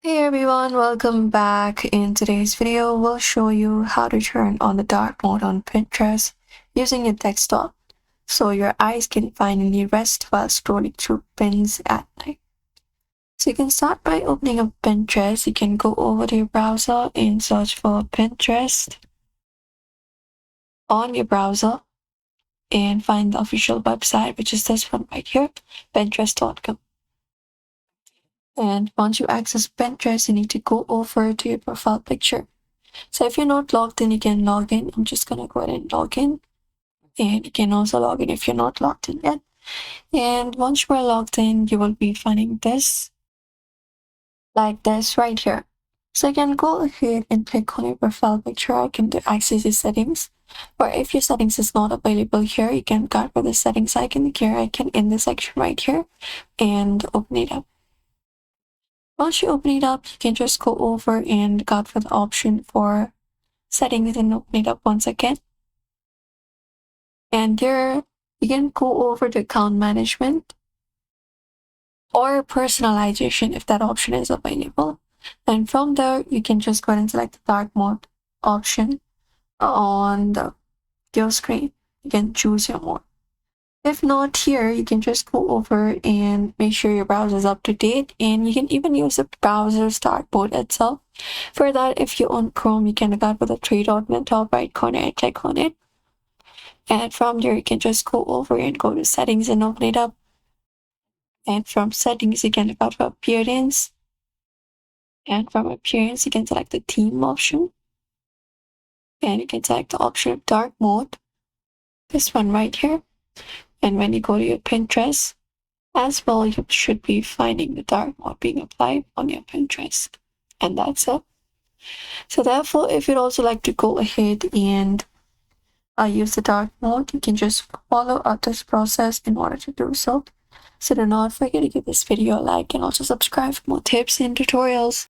Hey everyone, welcome back. In today's video, we'll show you how to turn on the dark mode on Pinterest using a desktop so your eyes can finally rest while scrolling through pins at night. So you can start by opening up Pinterest. You can go over to your browser and search for Pinterest on your browser and find the official website, which is this one right here, pinterest.com. And once you access Pinterest, you need to go over to your profile picture. So if you're not logged in, you can log in. I'm just gonna go ahead and log in. And you can also log in if you're not logged in yet. And once you are logged in, you will be finding this like this right here. So you can go ahead and click on your profile picture icon to access the settings. Or if your settings is not available here, you can go for the settings icon, the gear icon in the section right here and open it up. Once you open it up, you can just go over and go for the option for settings and open it up once again. And there you can go over to account management or personalization if that option is available. And from there, you can just go ahead and select the dark mode option on your screen. You can choose your mode. If not here, you can just go over and make sure your browser is up to date, and you can even use the browser start mode itself. For that, if you're on Chrome, you can go for the three dot in the top right corner and click on it. And from there, you can just go over and go to settings and open it up. And from settings, you can look out for appearance. And from appearance, you can select the theme option. And you can select the option of dark mode. This one right here. And when you go to your Pinterest, as well, you should be finding the dark mode being applied on your Pinterest. And that's it. So therefore, if you'd also like to go ahead and use the dark mode, you can just follow up this process in order to do so. So do not forget to give this video a like and also subscribe for more tips and tutorials.